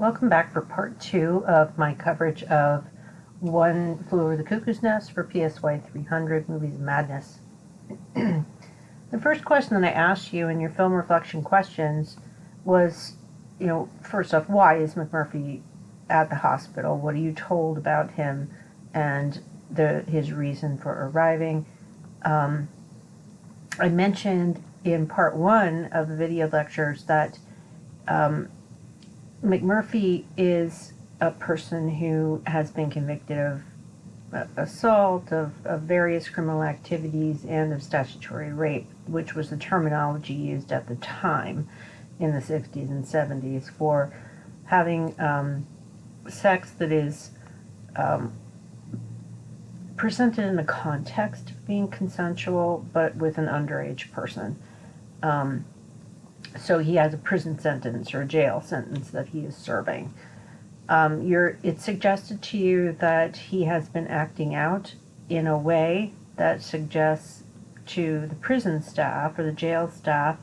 Welcome back for part 2 of my coverage of One Flew Over the Cuckoo's Nest for PSY 300 Movies of Madness. The first question that I asked you in your film reflection questions was, first off, why is McMurphy at the hospital? What are you told about him and his reason for arriving? I mentioned in part 1 of the video lectures that McMurphy is a person who has been convicted of assault, of various criminal activities, and of statutory rape, which was the terminology used at the time in the 60s and 70s for having sex that is presented in the context of being consensual, but with an underage person. So he has a prison sentence or a jail sentence that he is serving. It's suggested to you that he has been acting out in a way that suggests to the prison staff or the jail staff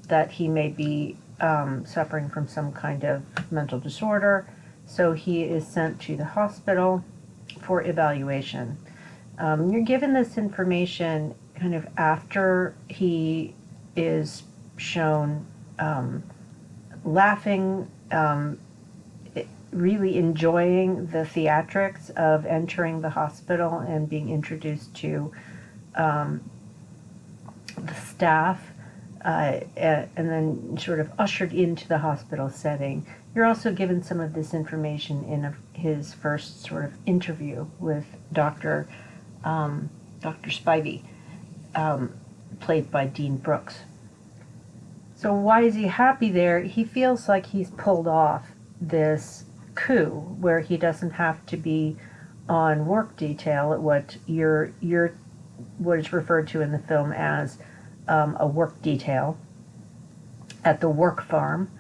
that he may be suffering from some kind of mental disorder. So he is sent to the hospital for evaluation. You're given this information kind of after he is shown laughing, really enjoying the theatrics of entering the hospital and being introduced to the staff, and then sort of ushered into the hospital setting. You're also given some of this information in his first sort of interview with Dr. Spivey, played by Dean Brooks. So why is he happy there? He feels like he's pulled off this coup where he doesn't have to be on work detail at what is referred to in the film as a work detail at the work farm.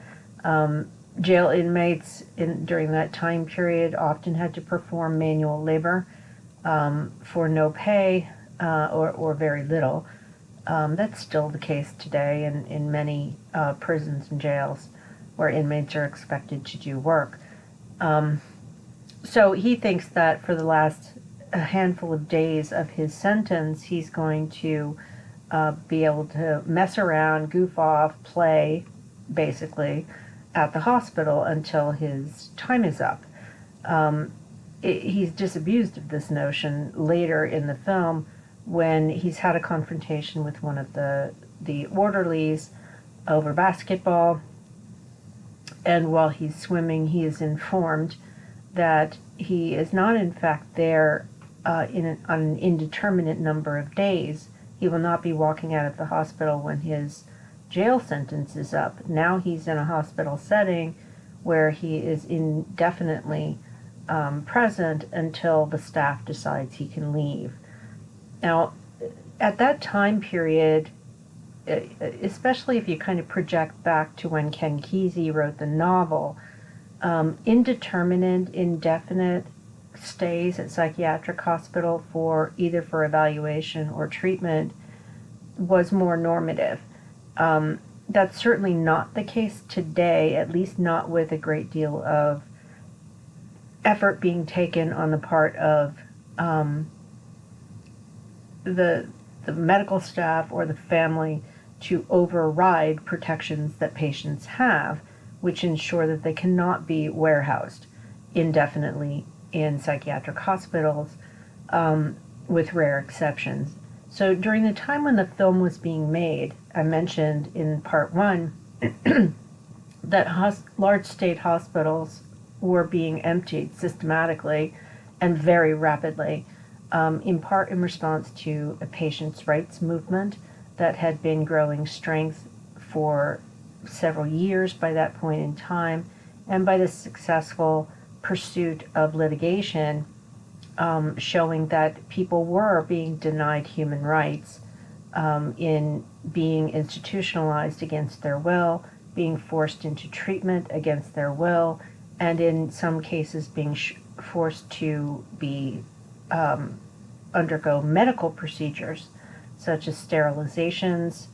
Jail inmates during that time period often had to perform manual labor for no pay or very little. That's still the case today in many prisons and jails where inmates are expected to do work. So he thinks that for the last handful of days of his sentence, he's going to be able to mess around, goof off, play, basically, at the hospital until his time is up. He's disabused of this notion later in the film when he's had a confrontation with one of the orderlies over basketball, and while he's swimming, he is informed that he is not in fact there on an indeterminate number of days. He will not be walking out of the hospital when his jail sentence is up. Now he's in a hospital setting where he is indefinitely present until the staff decides he can leave. Now, at that time period, especially if you kind of project back to when Ken Kesey wrote the novel, indeterminate, indefinite stays at psychiatric hospital either for evaluation or treatment was more normative. That's certainly not the case today, at least not with a great deal of effort being taken on the part of the medical staff or the family to override protections that patients have, which ensure that they cannot be warehoused indefinitely in psychiatric hospitals, with rare exceptions. So during the time when the film was being made, I mentioned in part 1 that large state hospitals were being emptied systematically and very rapidly, in part in response to a patients' rights movement that had been growing strength for several years by that point in time, and by the successful pursuit of litigation showing that people were being denied human rights in being institutionalized against their will, being forced into treatment against their will, and in some cases being forced to be undergo medical procedures such as sterilizations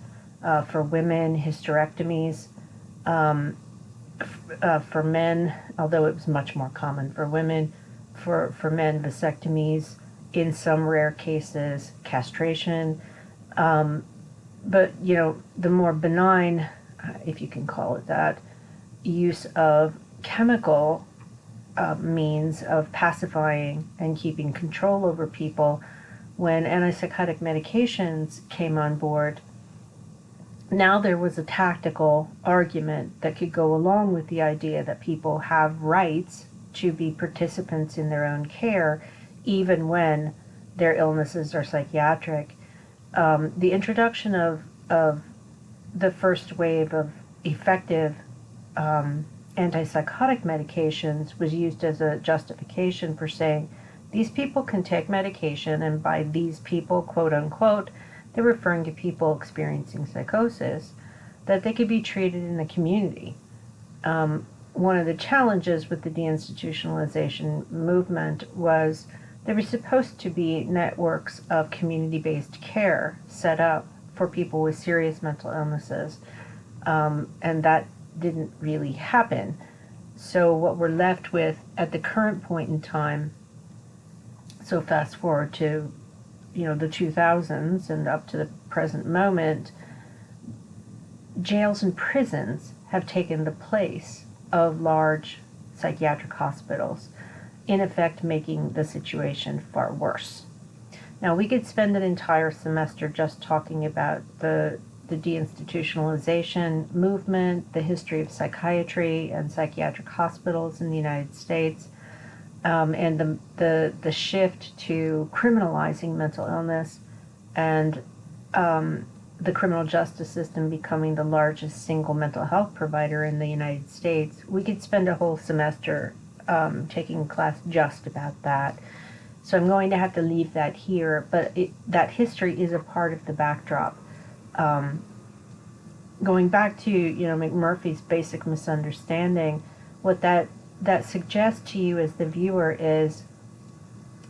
for women, hysterectomies, for men, although it was much more common for women, for men, vasectomies, in some rare cases, castration. But, the more benign, if you can call it that, use of chemical means of pacifying and keeping control over people. When antipsychotic medications came on board, now there was a tactical argument that could go along with the idea that people have rights to be participants in their own care, even when their illnesses are psychiatric. The introduction of the first wave of effective antipsychotic medications was used as a justification for saying these people can take medication, and by these people, quote unquote, they're referring to people experiencing psychosis, that they could be treated in the community. One of the challenges with the deinstitutionalization movement was there were supposed to be networks of community-based care set up for people with serious mental illnesses, and that didn't really happen. So what we're left with at the current point in time, so fast forward to the 2000s and up to the present moment, jails and prisons have taken the place of large psychiatric hospitals, in effect making the situation far worse. Now, we could spend an entire semester just talking about the deinstitutionalization movement, the history of psychiatry and psychiatric hospitals in the United States, and the shift to criminalizing mental illness, and the criminal justice system becoming the largest single mental health provider in the United States. We could spend a whole semester taking a class just about that. So I'm going to have to leave that here, but that history is a part of the backdrop. Going back to McMurphy's basic misunderstanding, what that suggests to you as the viewer is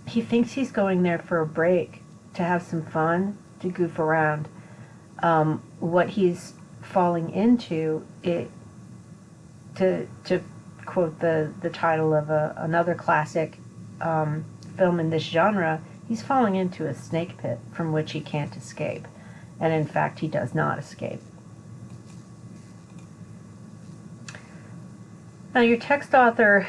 he thinks he's going there for a break, to have some fun, to goof around. What he's falling into, to quote the title of another classic film in this genre, he's falling into a snake pit from which he can't escape. And in fact, he does not escape. Now, your text author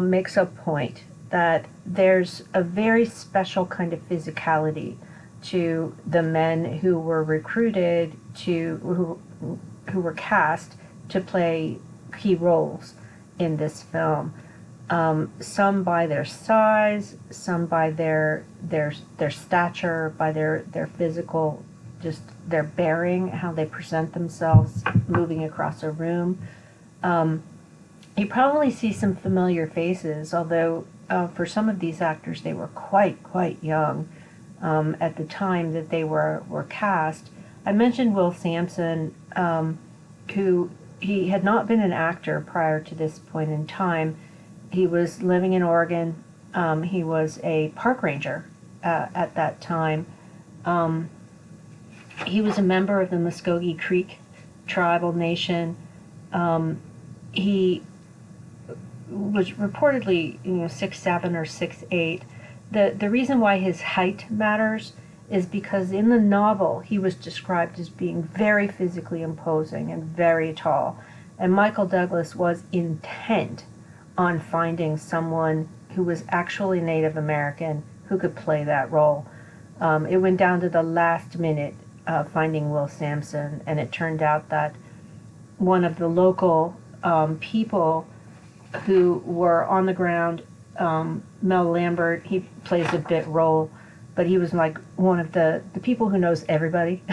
makes a point that there's a very special kind of physicality to the men who were recruited who were cast to play key roles in this film. Some by their size, some by their stature, by their physical, just their bearing, how they present themselves moving across a room. You probably see some familiar faces, although for some of these actors they were quite young at the time that they were cast. I mentioned Will Sampson, who he had not been an actor prior to this point in time. He was living in Oregon. He was a park ranger at that time. He was a member of the Muskogee Creek tribal nation. He was reportedly 6'7" or 6'8". The reason why his height matters is because in the novel he was described as being very physically imposing and very tall. And Michael Douglas was intent on finding someone who was actually Native American who could play that role. It went down to the last minute finding Will Sampson, and it turned out that one of the local people who were on the ground, Mel Lambert, he plays a bit role, but he was like one of the people who knows everybody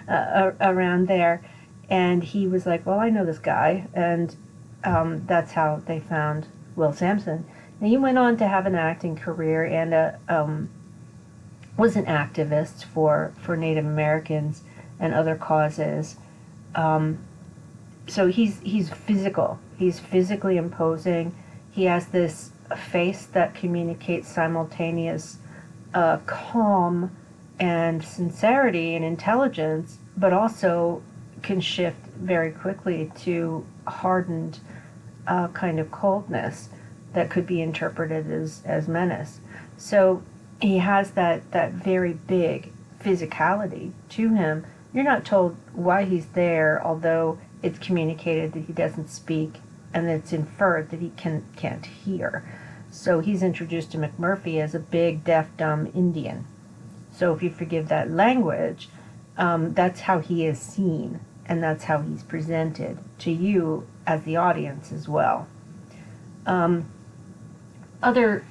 around there. And he was like, well, I know this guy. And that's how they found Will Sampson. And he went on to have an acting career and was an activist for Native Americans and other causes. So he's physical. He's physically imposing. He has this face that communicates simultaneous calm and sincerity and intelligence, but also can shift very quickly to hardened kind of coldness that could be interpreted as menace. So he has that very big physicality to him. You're not told why he's there, although it's communicated that he doesn't speak, and it's inferred that he can't hear. So he's introduced to McMurphy as a big, deaf, dumb Indian. So if you forgive that language, that's how he is seen, and that's how he's presented to you as the audience as well. Other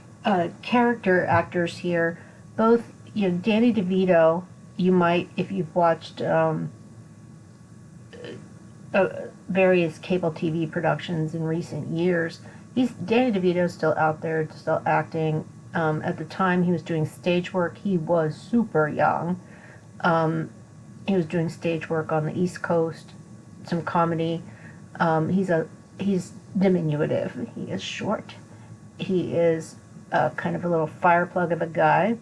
character actors here, both, Danny DeVito, you might, if you've watched various cable TV productions in recent years, Danny DeVito's still out there, still acting. At the time he was doing stage work, he was super young. He was doing stage work on the East Coast, some comedy. He's diminutive. He is short. He is kind of a little fireplug of a guy.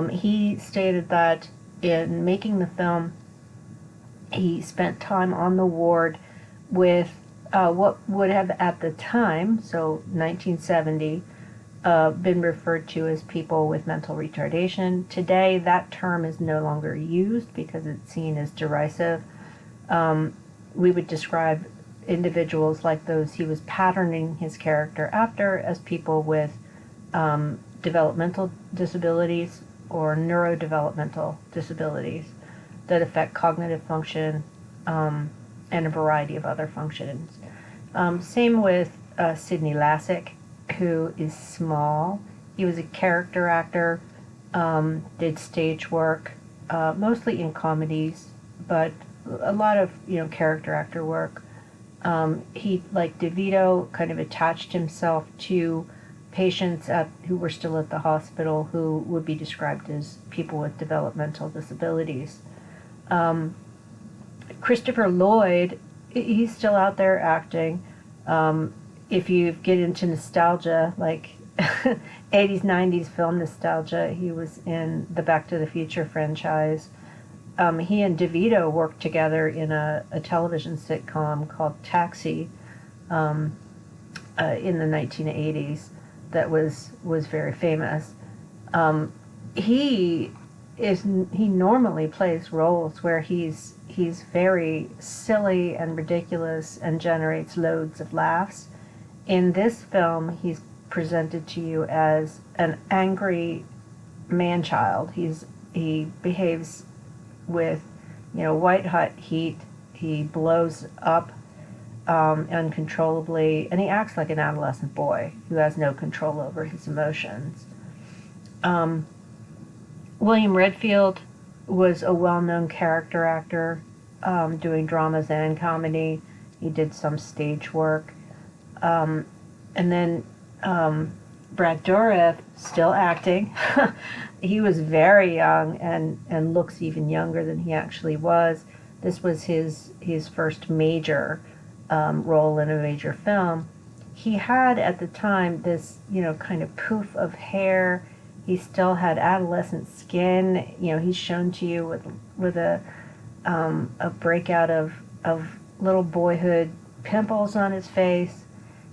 He stated that in making the film, he spent time on the ward with what would have at the time, so 1970, been referred to as people with mental retardation. Today, that term is no longer used because it's seen as derisive. We would describe individuals like those he was patterning his character after as people with developmental disabilities or neurodevelopmental disabilities that affect cognitive function and a variety of other functions. Same with Sidney Lassick, who is small. He was a character actor, did stage work, mostly in comedies, but a lot of character actor work. He, like DeVito, kind of attached himself to patients who were still at the hospital who would be described as people with developmental disabilities. Christopher Lloyd, he's still out there acting. If you get into nostalgia, like 80s, 90s film nostalgia, he was in the Back to the Future franchise. He and DeVito worked together in a television sitcom called Taxi in the 1980s that was very famous. He normally plays roles where he's very silly and ridiculous and generates loads of laughs. In this film, he's presented to you as an angry man-child. He behaves with, white-hot heat. He blows up uncontrollably, and he acts like an adolescent boy who has no control over his emotions. William Redfield was a well-known character actor, doing dramas and comedy. He did some stage work. And then Brad Dourif, still acting. He was very young and looks even younger than he actually was. This was his first major role in a major film. He had at the time this, kind of poof of hair. He still had adolescent skin. He's shown to you with a breakout of little boyhood pimples on his face.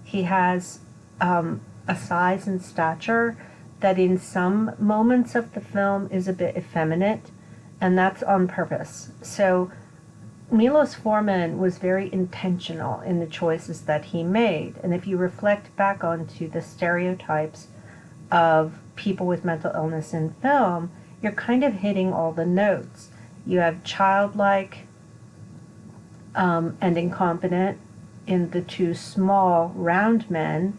He has a size and stature that in some moments of the film is a bit effeminate, and that's on purpose. So Milos Forman was very intentional in the choices that he made. And if you reflect back onto the stereotypes of people with mental illness in film, you're kind of hitting all the notes. You have childlike and incompetent in the two small, round men.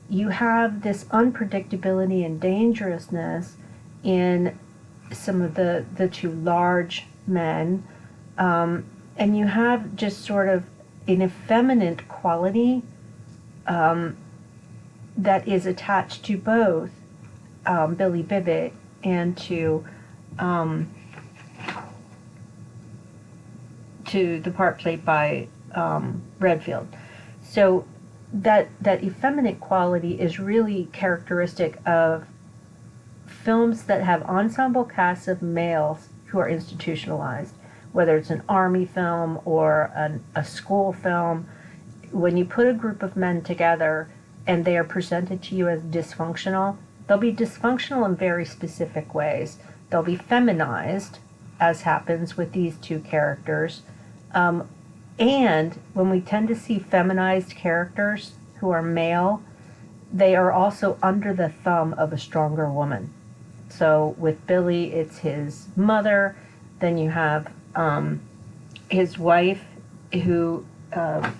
You have this unpredictability and dangerousness in some of the two large men. And you have just sort of an effeminate quality that is attached to both Billy Bibbit and to the part played by Redfield. So that effeminate quality is really characteristic of films that have ensemble casts of males who are institutionalized, whether it's an army film or a school film. when you put a group of men together and they are presented to you as dysfunctional, they'll be dysfunctional in very specific ways. They'll be feminized, as happens with these two characters. And when we tend to see feminized characters who are male, they are also under the thumb of a stronger woman. So with Billy, it's his mother. Then you have his wife, who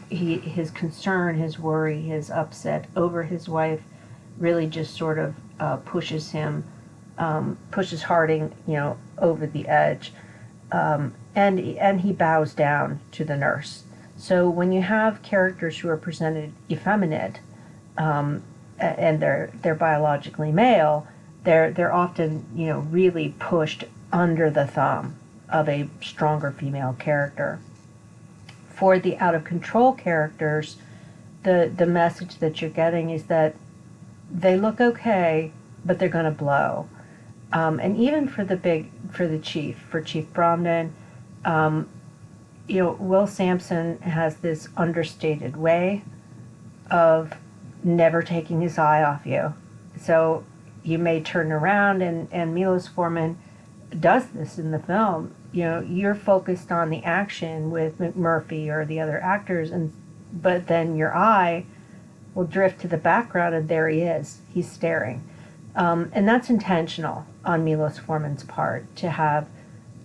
his concern, his worry, his upset over his wife really just sort of pushes Harding, over the edge. And he bows down to the nurse. So when you have characters who are presented effeminate, and they're biologically male, they're often really pushed under the thumb of a stronger female character. For the out of control characters, the message that you're getting is that they look okay, but they're going to blow. And even for Chief Bromden, Will Sampson has this understated way of never taking his eye off you. So you may turn around, and Milos Forman does this in the film. You're focused on the action with McMurphy or the other actors, but then your eye will drift to the background, and there he is. He's staring. And that's intentional on Milos Forman's part, to have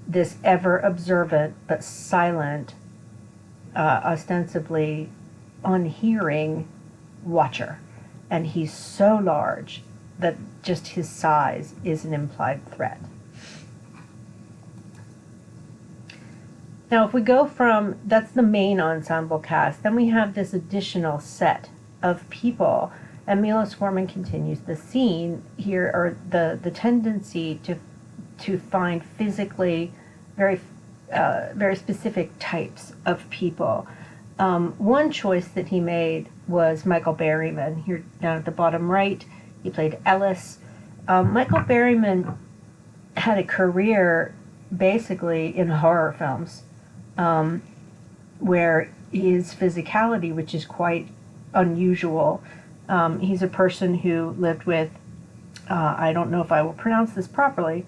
this ever observant but silent, ostensibly unhearing watcher. And he's so large that just his size is an implied threat. Now, if we go from, that's the main ensemble cast, then we have this additional set of people, and Milos Forman continues the scene here, or the tendency to find physically very specific types of people. One choice that he made was Michael Berryman. Here down at the bottom right, he played Ellis. Michael Berryman had a career basically in horror films, where his physicality, which is quite unusual, he's a person who lived with, I don't know if I will pronounce this properly,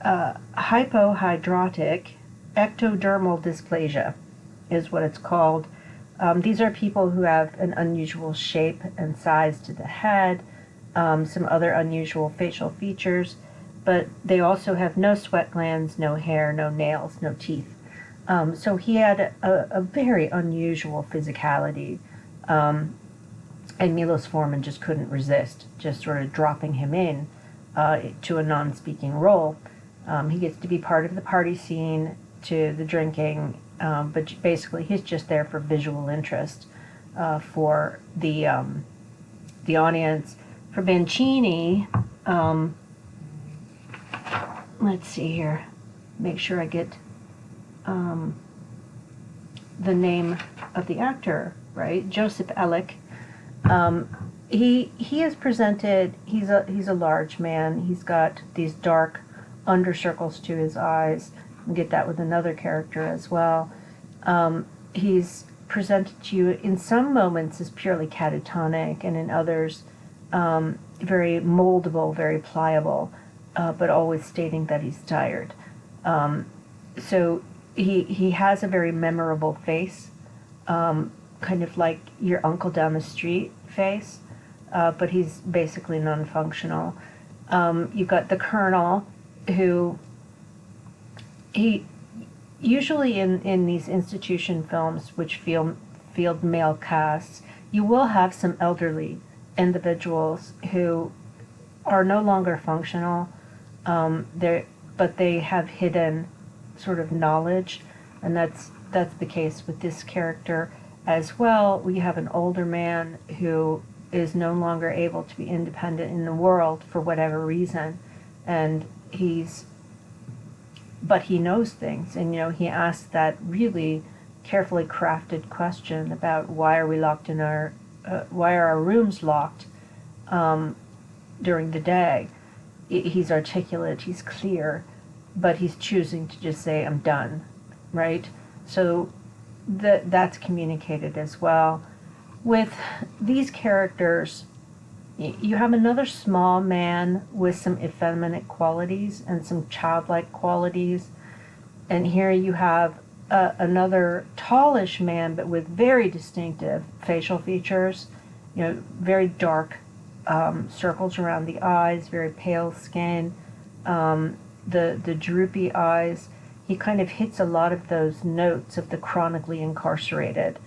hypohidrotic ectodermal dysplasia is what it's called. These are people who have an unusual shape and size to the head, some other unusual facial features, but they also have no sweat glands, no hair, no nails, no teeth. So he had a very unusual physicality, and Milos Forman just couldn't resist, just sort of dropping him in to a non-speaking role. He gets to be part of the party scene, to the drinking, but basically he's just there for visual interest for the audience. For Mancini, let's see here, make sure I get the name of the actor right, Joseph Ellick. He is presented, he's a large man. He's got these dark undercircles to his eyes. We get that with another character as well. He's presented to you in some moments as purely catatonic, and in others very moldable, very pliable, but always stating that he's tired. So he has a very memorable face, kind of like your uncle down the street face, but he's basically non-functional. You've got the Colonel, who he usually in these institution films, which field male casts, you will have some elderly individuals who are no longer functional, but they have hidden sort of knowledge, and that's the case with this character as well. We have an older man who is no longer able to be independent in the world for whatever reason, and but he knows things, and he asks that really carefully crafted question about why are our rooms locked during the day. He's articulate, he's clear, but he's choosing to just say, I'm done, right? So that's communicated as well. with these characters, you have another small man with some effeminate qualities and some childlike qualities. And here you have another tallish man, but with very distinctive facial features, very dark circles around the eyes, very pale skin, the droopy eyes. He kind of hits a lot of those notes of the chronically incarcerated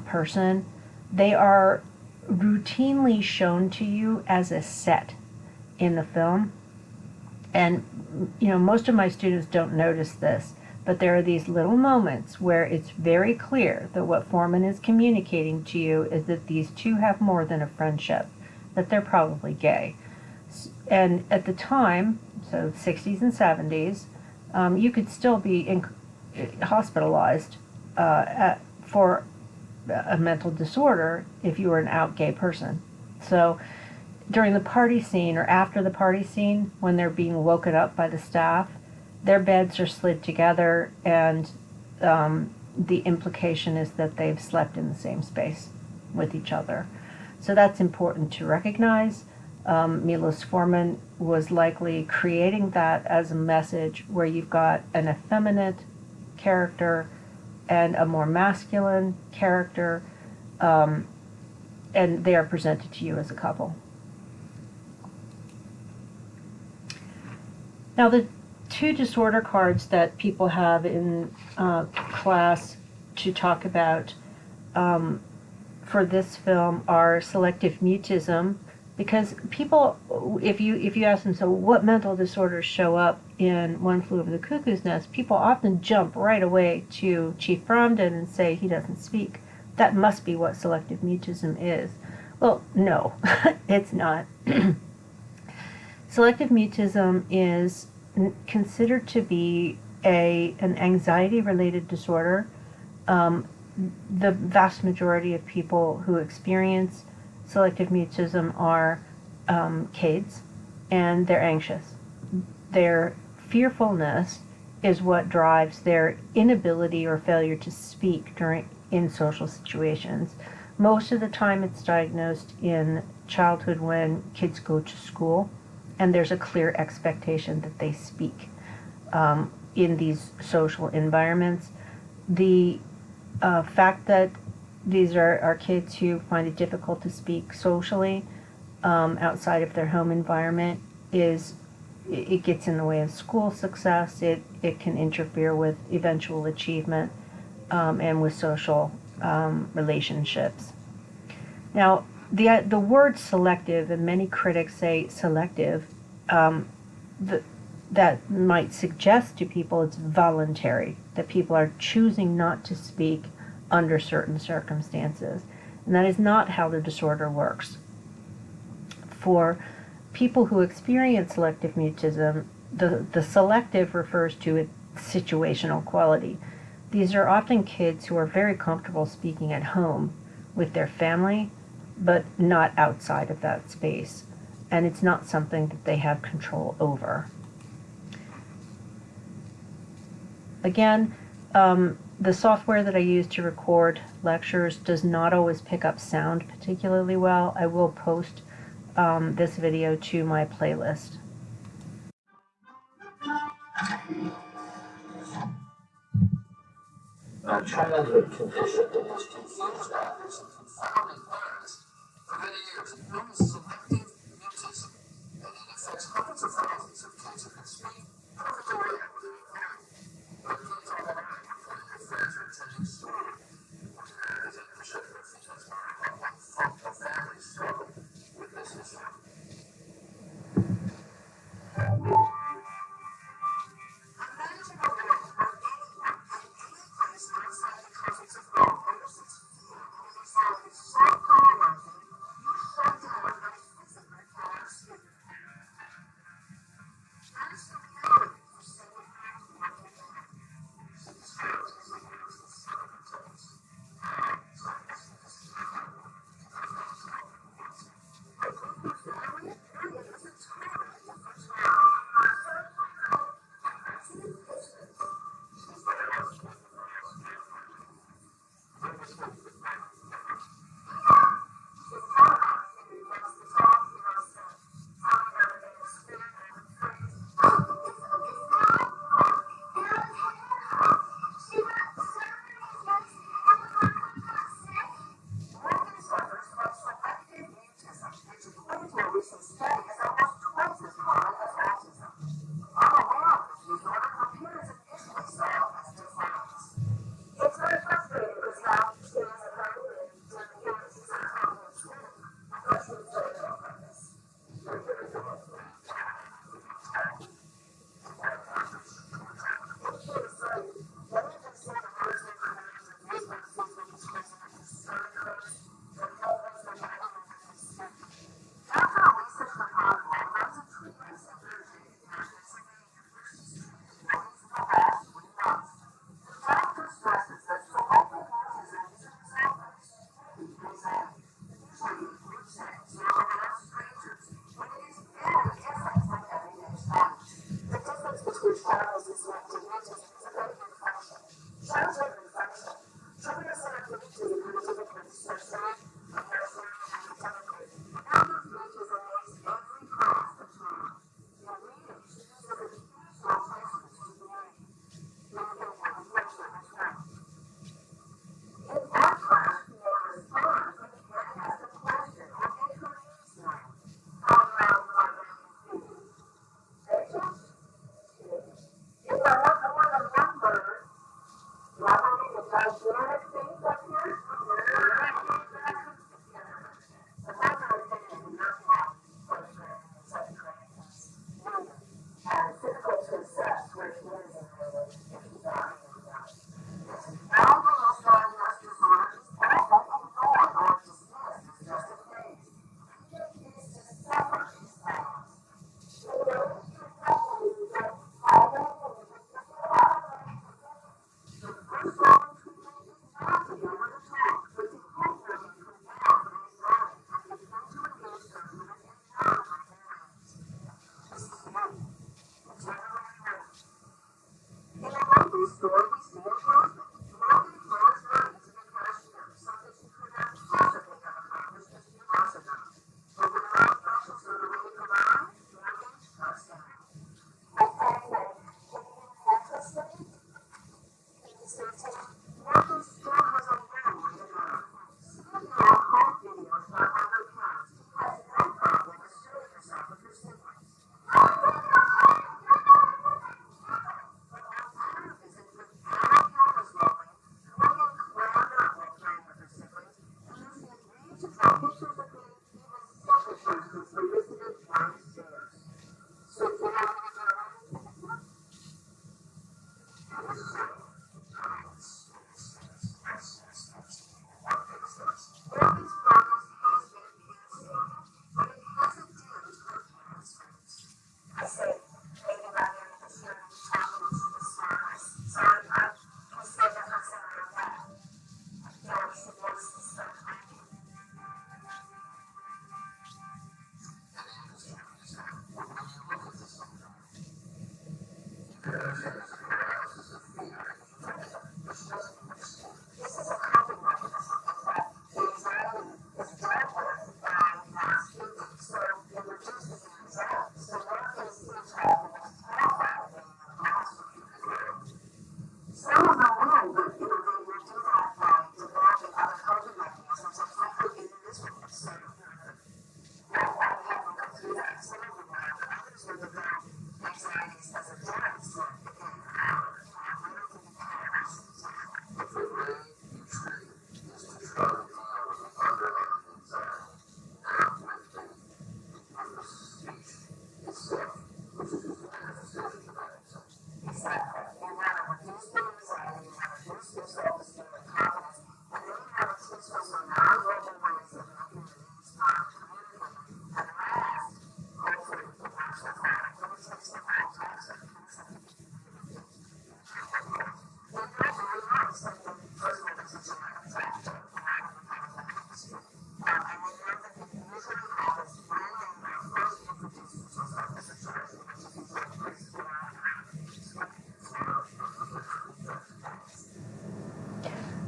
person. They are routinely shown to you as a set in the film. And, most of my students don't notice this, but there are these little moments where it's very clear that what Foreman is communicating to you is that these two have more than a friendship, that they're probably gay. And at the time, so 60s and 70s, you could still be hospitalized for a mental disorder if you were an out gay person. So during the party scene or after the party scene, when they're being woken up by the staff, their beds are slid together, and the implication is that they've slept in the same space with each other. So that's important to recognize. Milos Forman was likely creating that as a message where you've got an effeminate character and a more masculine character, and they are presented to you as a couple. Now, the two disorder cards that people have in class to talk about for this film are selective mutism, because people, if you ask them, so what mental disorders show up in One Flew Over the Cuckoo's Nest, people often jump right away to Chief Bromden and say he doesn't speak. That must be what selective mutism is. Well, no, it's not. Selective mutism is considered to be an anxiety-related disorder. The vast majority of people who experience selective mutism are CADEs, and they're anxious. Their fearfulness is what drives their inability or failure to speak in social situations. Most of the time it's diagnosed in childhood when kids go to school, and there's a clear expectation that they speak in these social environments. The fact that these are kids who find it difficult to speak socially outside of their home environment it gets in the way of school success. It can interfere with eventual achievement and with social relationships. Now, the word selective, and many critics say selective, that might suggest to people it's voluntary, that people are choosing not to speak under certain circumstances. And that is not how the disorder works. For people who experience selective mutism, the selective refers to its situational quality. These are often kids who are very comfortable speaking at home with their family, but not outside of that space. And it's not something that they have control over. Again, the software that I use to record lectures does not always pick up sound particularly well. I will post this video to my playlist. A childhood condition that has confused others and confounded parents for many years is known as selective mutism, and it affects hundreds of thousands of kids who can speak perfectly well without hearing. But kids all around, including their friends, are attending school. What's bad is that the sugar feelings are about one family struggle with this issue. things. You know, they're not strangers. But it is very different from everyday shadows. The difference between shadows and selective mutism is a very good function. Shadows are good function. Children are selective mutism have a different sensory, emotional, and academically. Active mutism makes every class a child. In reading, students have a huge role placement in the community. Making a reflection as well. In that class, you may respond when the parent asks a question or introduce them. How loud are they feeling? Rachel? If I want to learn a number, do I want to get gigantic things up here? The primary thing is not have first grade and second grade class. And it's difficult to assess where she is in the if she's already in that. Now, the most diagnosed disorders, or dismissed as just a phase. It is to suffer these things. The first level treatment is not to be able to talk, but to help them improve health and anxiety and begin to engage them with an environment and range. This is new. It's generally new. In a local store, we see a husband. Logan throws money to the cashier, something she could not possibly have accomplished a few months ago. But with no special sort of way to provide, Logan shuts down. Logan still has a long way to go. Seeing now home videos about other parents, he has no problem asserting herself with her siblings.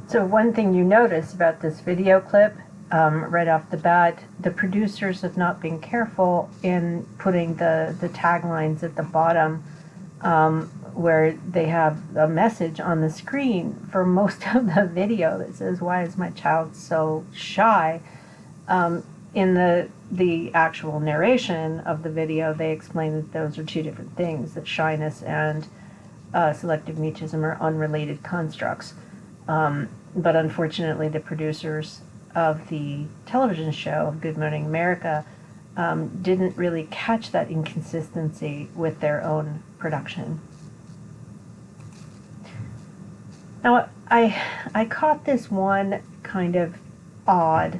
So one thing you notice about this video clip, right off the bat, the producers have not been careful in putting the taglines at the bottom, where they have a message on the screen for most of the video that says, "Why is my child so shy?" In the actual narration of the video, they explain that those are two different things, that shyness and selective mutism are unrelated constructs. But unfortunately, the producers of the television show Good Morning America didn't really catch that inconsistency with their own production. Now, I caught this one kind of odd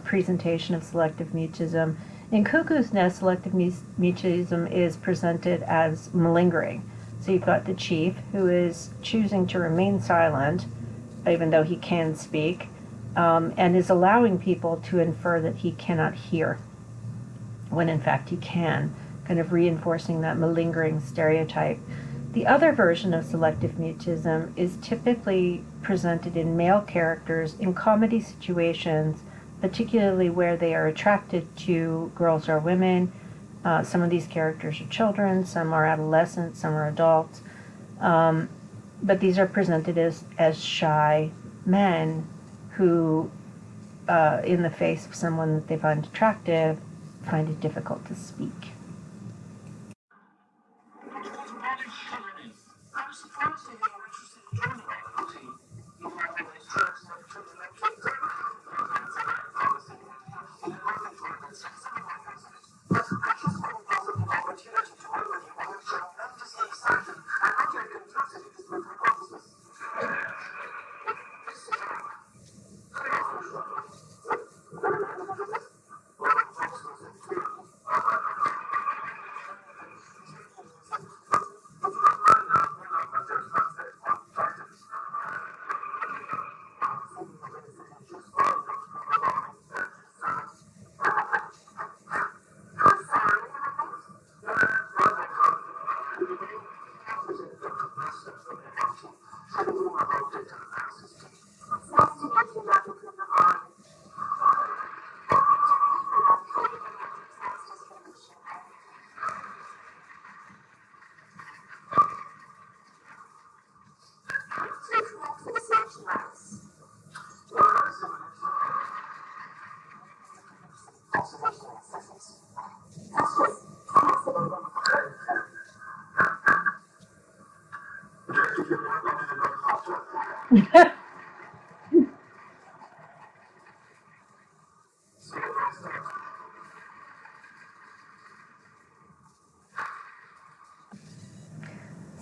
presentation of selective mutism. In Cuckoo's Nest, selective mutism is presented as malingering. So you've got the chief who is choosing to remain silent, even though he can speak, and is allowing people to infer that he cannot hear, when in fact he can, kind of reinforcing that malingering stereotype. The other version of selective mutism is typically presented in male characters in comedy situations, particularly where they are attracted to girls or women. Some of these characters are children, some are adolescents, some are adults. But these are presented as shy men who, in the face of someone that they find attractive, find it difficult to speak.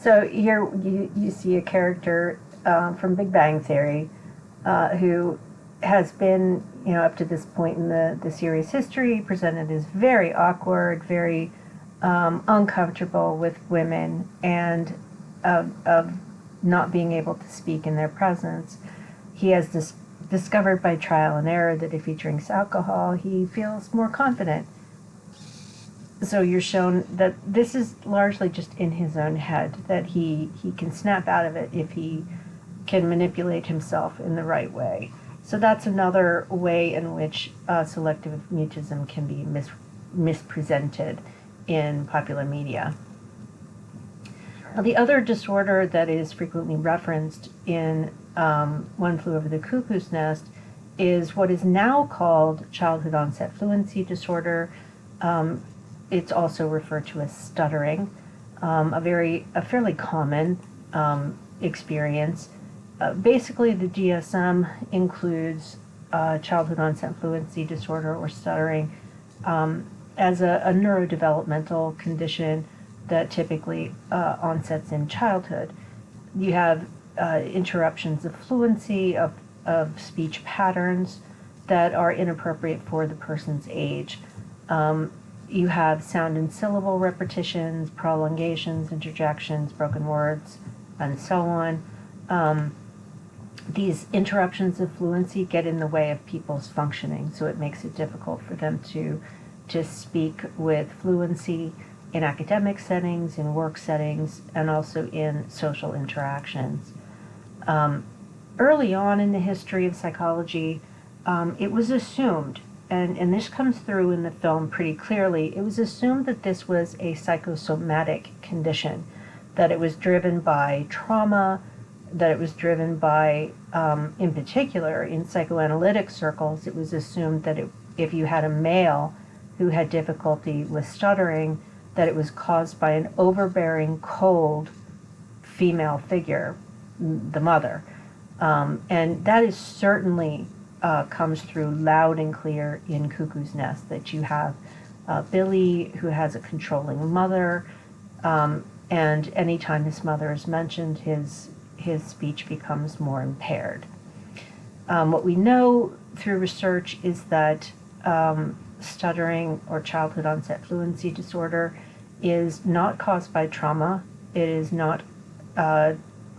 So here you see a character from Big Bang Theory who has been, up to this point in the series history, presented as very awkward, very uncomfortable with women, and of not being able to speak in their presence. He has discovered by trial and error that if he drinks alcohol, he feels more confident. So you're shown that this is largely just in his own head, that he can snap out of it if he can manipulate himself in the right way. So that's another way in which selective mutism can be mispresented in popular media. Now, the other disorder that is frequently referenced in One Flew Over the Cuckoo's Nest is what is now called childhood onset fluency disorder. It's also referred to as stuttering, a fairly common experience. Basically, the DSM includes childhood onset fluency disorder or stuttering as a neurodevelopmental condition that typically onsets in childhood. You have interruptions of fluency, of speech patterns that are inappropriate for the person's age. You have sound and syllable repetitions, prolongations, interjections, broken words, and so on. These interruptions of fluency get in the way of people's functioning, so it makes it difficult for them to speak with fluency in academic settings, in work settings, and also in social interactions. Early on in the history of psychology, it was assumed, and this comes through in the film pretty clearly, it was assumed that this was a psychosomatic condition, that it was driven by trauma, that it was driven by, in particular, in psychoanalytic circles, it was assumed that if you had a male who had difficulty with stuttering, that it was caused by an overbearing, cold female figure, the mother. And that is certainly comes through loud and clear in Cuckoo's Nest, that you have Billy, who has a controlling mother, and anytime his mother is mentioned, his speech becomes more impaired. What we know through research is that stuttering or childhood onset fluency disorder is not caused by trauma. It is not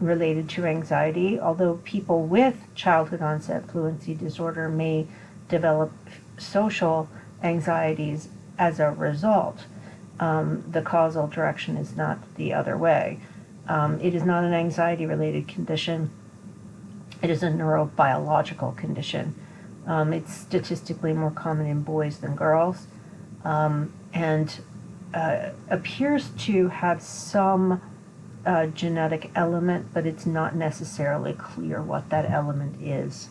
related to anxiety, although people with childhood onset fluency disorder may develop social anxieties as a result. The causal direction is not the other way. It is not an anxiety-related condition. It is a neurobiological condition. It's statistically more common in boys than girls, and appears to have some genetic element, but it's not necessarily clear what that element is.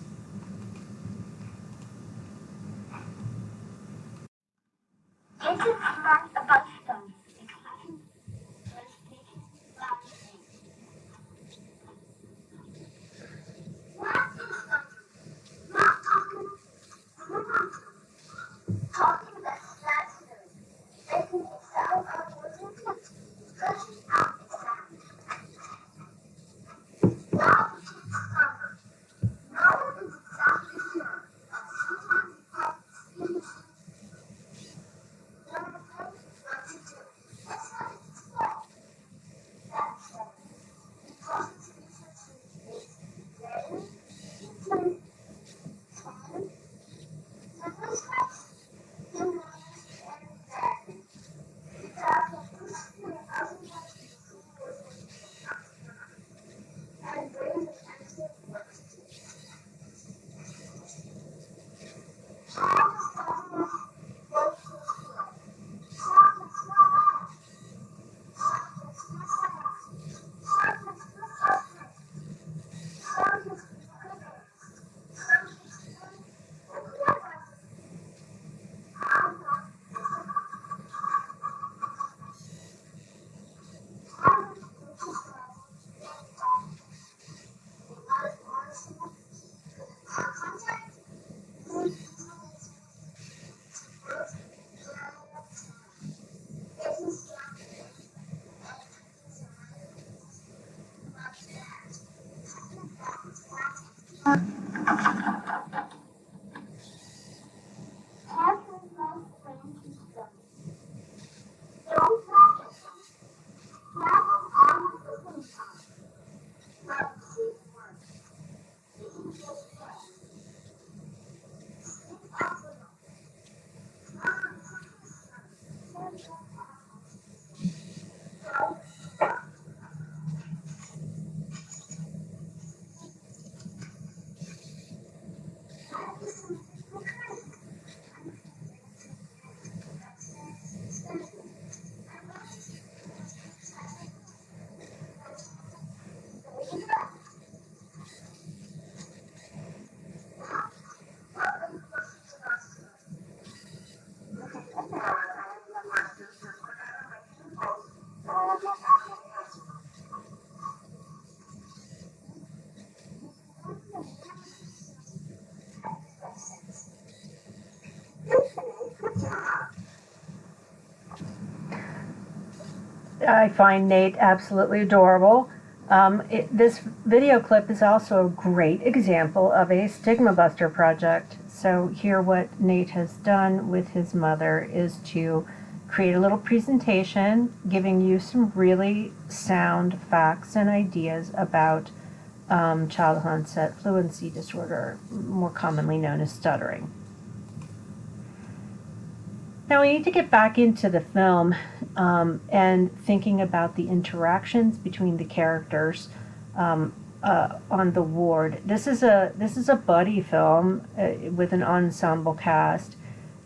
I find Nate absolutely adorable. This video clip is also a great example of a stigma buster project. So here what Nate has done with his mother is to create a little presentation giving you some really sound facts and ideas about childhood onset fluency disorder, more commonly known as stuttering. Now we need to get back into the film and thinking about the interactions between the characters on the ward. This is a buddy film with an ensemble cast,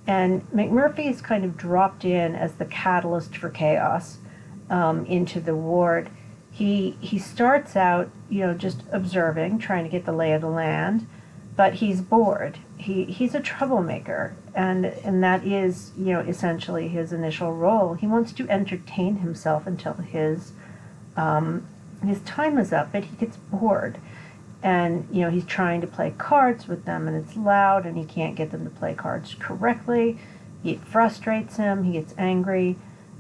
and McMurphy is kind of dropped in as the catalyst for chaos into the ward. He starts out, just observing, trying to get the lay of the land, but he's bored. He's a troublemaker, and that is, essentially his initial role. He wants to entertain himself until his time is up, but he gets bored. And, he's trying to play cards with them, and it's loud, and he can't get them to play cards correctly. It frustrates him. He gets angry.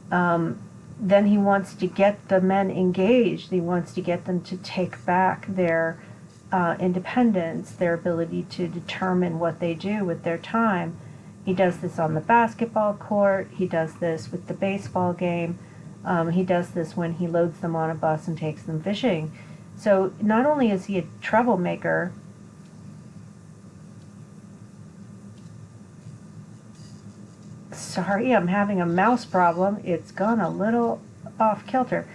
Then he wants to get the men engaged. He wants to get them to take back their independence, their ability to determine what they do with their time. He does this on the basketball court. He does this with the baseball game. He does this when he loads them on a bus and takes them fishing. So not only is he a troublemaker, sorry, I'm having a mouse problem. It's gone a little off kilter.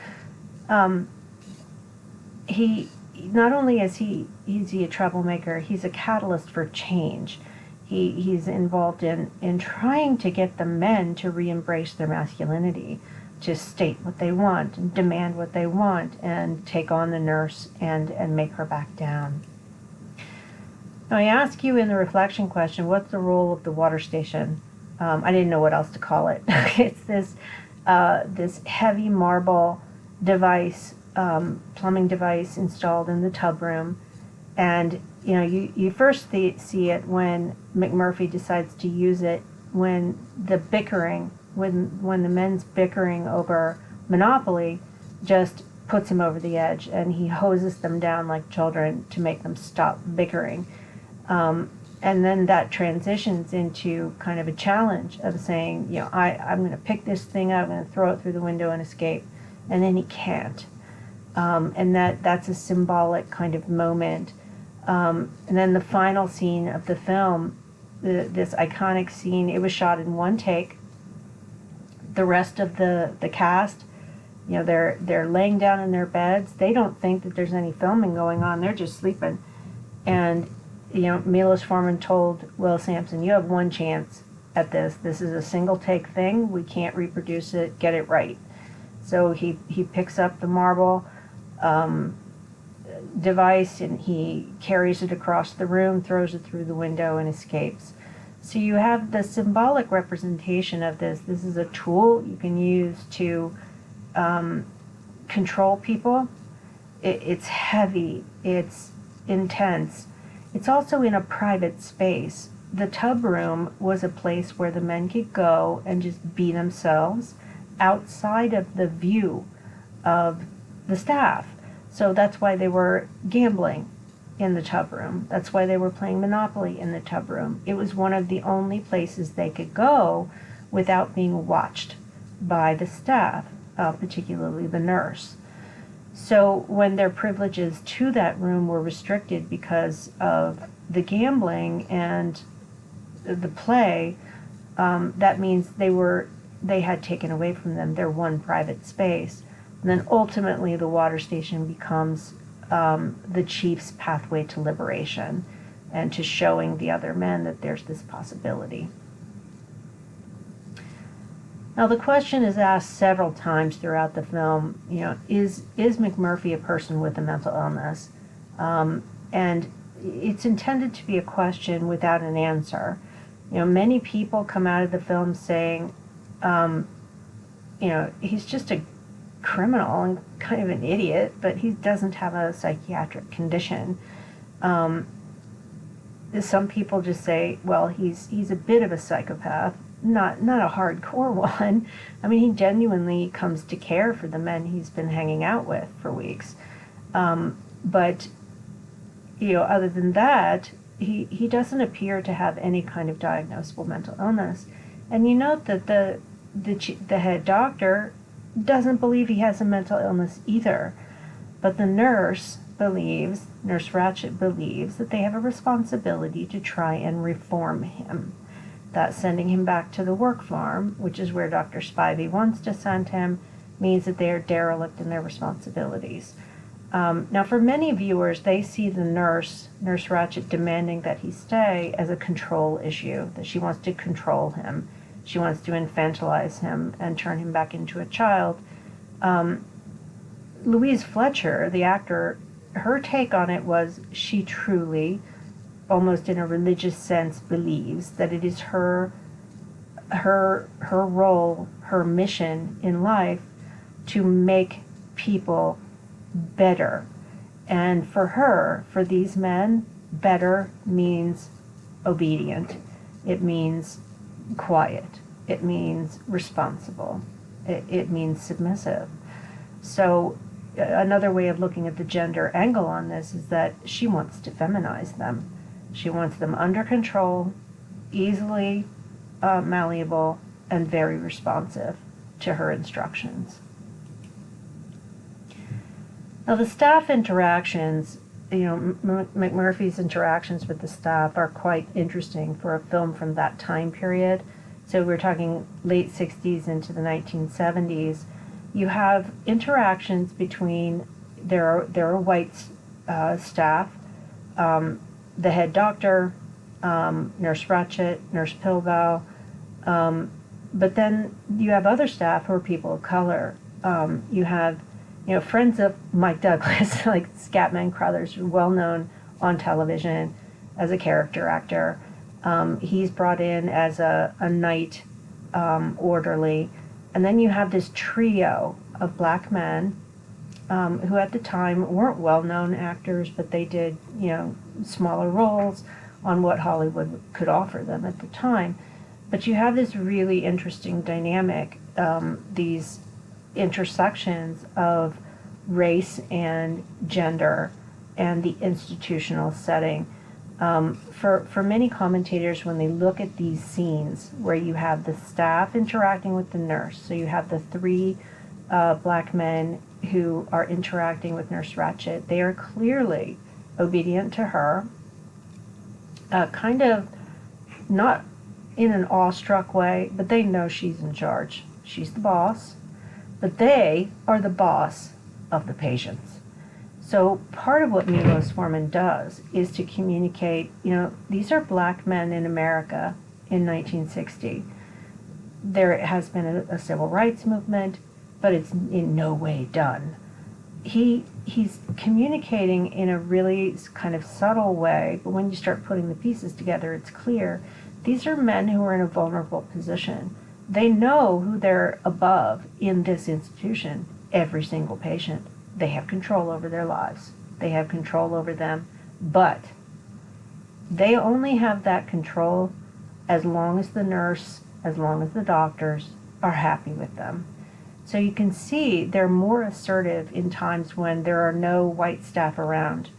He not only is he a troublemaker, he's a catalyst for change. He's involved in trying to get the men to re-embrace their masculinity, to state what they want and demand what they want and take on the nurse and make her back down. Now I ask you in the reflection question, what's the role of the water station? I didn't know what else to call it. It's this heavy marble device, plumbing device installed in the tub room. And you first see it when McMurphy decides to use it when the bickering, when the men's bickering over Monopoly just puts him over the edge, and he hoses them down like children to make them stop bickering. And then that transitions into kind of a challenge of saying, I'm going to pick this thing up, I'm going to throw it through the window and escape. And then he can't. And that's a symbolic kind of moment. And then the final scene of the film, this iconic scene, it was shot in one take. The rest of the cast, they're laying down in their beds. They don't think that there's any filming going on. They're just sleeping. And Milos Forman told Will Sampson, you have one chance at this. This is a single take thing. We can't reproduce it. Get it right. So he picks up the marble device and he carries it across the room, throws it through the window, and escapes. So you have the symbolic representation of this. This is a tool you can use to control people. It's heavy. It's intense. It's also in a private space. The tub room was a place where the men could go and just be themselves outside of the view of the staff. So that's why they were gambling in the tub room. That's why they were playing Monopoly in the tub room. It was one of the only places they could go without being watched by the staff, particularly the nurse. So when their privileges to that room were restricted because of the gambling and the play, that means they had taken away from them their one private space. And then ultimately the water station becomes the chief's pathway to liberation and to showing the other men that there's this possibility. Now the question is asked several times throughout the film, is McMurphy a person with a mental illness? And it's intended to be a question without an answer. Many people come out of the film saying, he's just a criminal and kind of an idiot, but he doesn't have a psychiatric condition. Some people just say, well, he's a bit of a psychopath, not a hardcore one. I mean, he genuinely comes to care for the men he's been hanging out with for weeks. But other than that, he doesn't appear to have any kind of diagnosable mental illness. And you note that the head doctor doesn't believe he has a mental illness either. But the nurse Ratched believes that they have a responsibility to try and reform him. That sending him back to the work farm, which is where Dr. Spivey wants to send him, means that they are derelict in their responsibilities. Now, for many viewers, they see the Nurse Ratched, demanding that he stay as a control issue, that she wants to control him. She wants to infantilize him and turn him back into a child. Louise Fletcher, the actor, her take on it was she truly, almost in a religious sense, believes that it is her role, her mission in life to make people better. And for these men, better means obedient. It means quiet. It means responsible. It means submissive. So another way of looking at the gender angle on this is that she wants to feminize them. She wants them under control, easily malleable, and very responsive to her instructions. Now, the staff interactions, McMurphy's interactions with the staff are quite interesting for a film from that time period. So we're talking late 60s into the 1970s. You have interactions between, there are white staff, the head doctor, Nurse Ratched, Nurse Pillbow, but then you have other staff who are people of color. You have, friends of Mike Douglas, like Scatman Crothers, well known on television as a character actor. He's brought in as a night orderly. And then you have this trio of black men who at the time weren't well-known actors, but they did, smaller roles on what Hollywood could offer them at the time. But you have this really interesting dynamic, these intersections of race and gender and the institutional setting. For many commentators, when they look at these scenes where you have the staff interacting with the nurse, so you have the three black men who are interacting with Nurse Ratched, they are clearly obedient to her, kind of not in an awestruck way, but they know she's in charge. She's the boss, but they are the boss of the patients. So part of what Milos Forman does is to communicate, these are black men in America in 1960. There has been a civil rights movement, but it's in no way done. He's communicating in a really kind of subtle way, but when you start putting the pieces together, it's clear. These are men who are in a vulnerable position. They know who they're above in this institution, every single patient. They have control over their lives. They have control over them, but they only have that control as long as the nurse, as long as the doctors are happy with them. So you can see they're more assertive in times when there are no white staff around.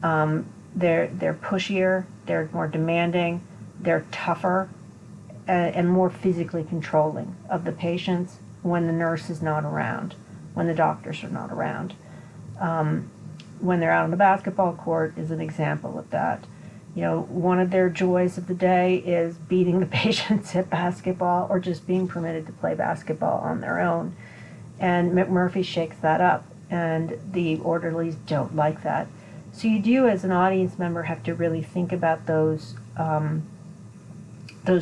They're pushier, they're more demanding, they're tougher, and more physically controlling of the patients when the nurse is not around, when the doctors are not around. When they're out on the basketball court is an example of that. One of their joys of the day is beating the patients at basketball or just being permitted to play basketball on their own. And McMurphy shakes that up, and the orderlies don't like that. So you do, as an audience member, have to really think about those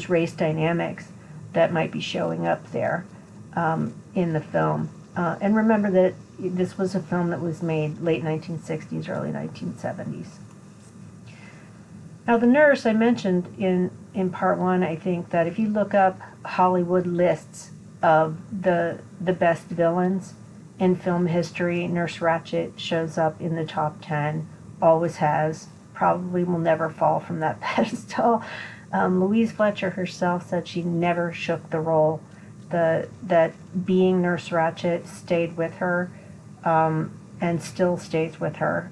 race dynamics that might be showing up there in the film. And remember that this was a film that was made late 1960s, early 1970s. Now, the nurse I mentioned in part one, I think that if you look up Hollywood lists of the best villains in film history, Nurse Ratched shows up in the top 10, always has, probably will never fall from that pedestal. Louise Fletcher herself said she never shook the role, that being Nurse Ratched stayed with her and still stays with her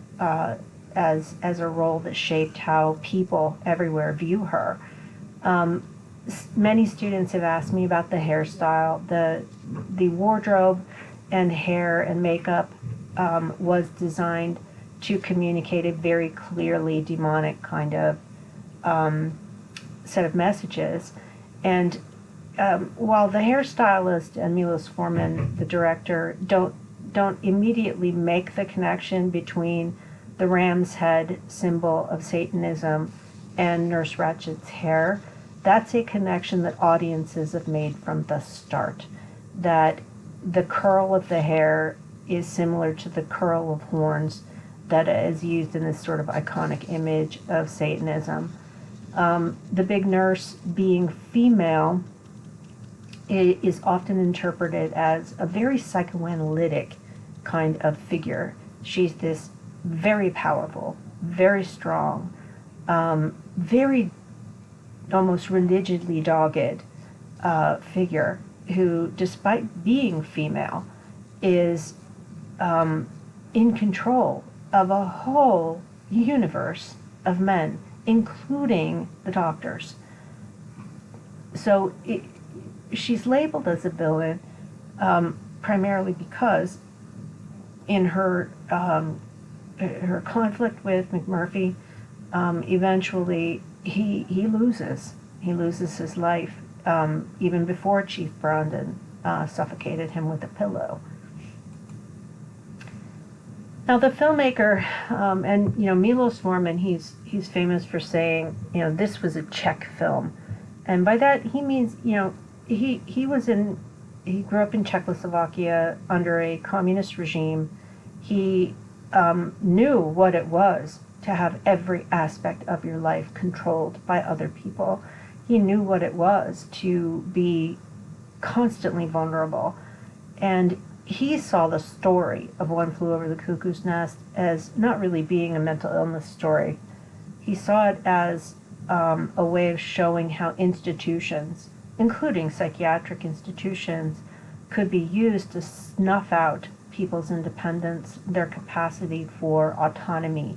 as a role that shaped how people everywhere view her. Many students have asked me about the hairstyle. The wardrobe and hair and makeup was designed to communicate a very clearly demonic kind of set of messages. And while the hairstylist and Milos Forman, the director, don't immediately make the connection between the ram's head symbol of Satanism and Nurse Ratched's hair, that's a connection that audiences have made from the start. That the curl of the hair is similar to the curl of horns that is used in this sort of iconic image of Satanism. The big nurse being female is often interpreted as a very psychoanalytic kind of figure. She's this very powerful, very strong, very almost religiously dogged figure who, despite being female, is in control of a whole universe of men, including the doctors. So she's labeled as a villain primarily because in her her conflict with McMurphy, eventually he loses his life, even before Chief Brandon suffocated him with a pillow. Now the filmmaker, and Milos Forman, he's famous for saying, this was a Czech film, and by that he means, he grew up in Czechoslovakia under a communist regime. He knew what it was to have every aspect of your life controlled by other people. He knew what it was to be constantly vulnerable, and he saw the story of One Flew Over the Cuckoo's Nest as not really being a mental illness story. He saw it as a way of showing how institutions, including psychiatric institutions, could be used to snuff out people's independence, their capacity for autonomy.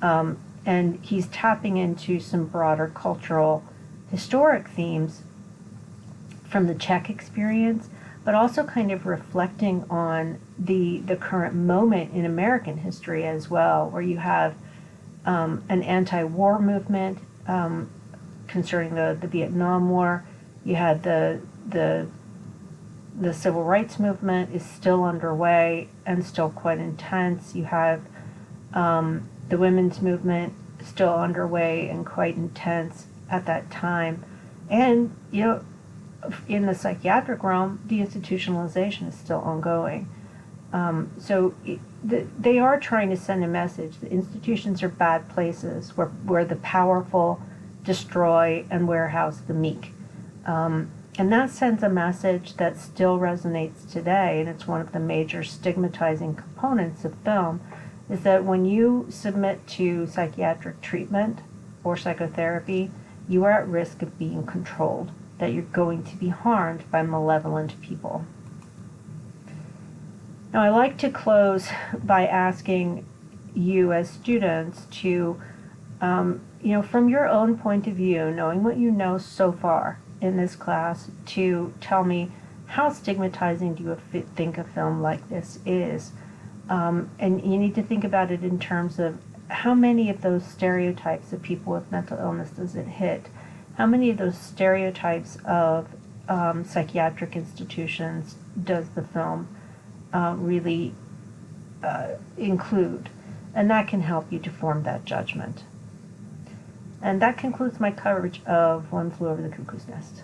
And he's tapping into some broader cultural, historic themes from the Czech experience, but also kind of reflecting on the current moment in American history as well, where you have an anti-war movement concerning the Vietnam War. You had the civil rights movement is still underway and still quite intense. You have the women's movement still underway and quite intense at that time. And, in the psychiatric realm, deinstitutionalization is still ongoing. So they are trying to send a message that institutions are bad places where the powerful destroy and warehouse the meek. And that sends a message that still resonates today, and it's one of the major stigmatizing components of film, is that when you submit to psychiatric treatment or psychotherapy, you are at risk of being controlled, that you're going to be harmed by malevolent people. Now, I like to close by asking you as students to, from your own point of view, knowing what you know so far in this class, to tell me how stigmatizing do you think a film like this is. And you need to think about it in terms of how many of those stereotypes of people with mental illness does it hit? How many of those stereotypes of psychiatric institutions does the film really include? And that can help you to form that judgment. And that concludes my coverage of One Flew Over the Cuckoo's Nest.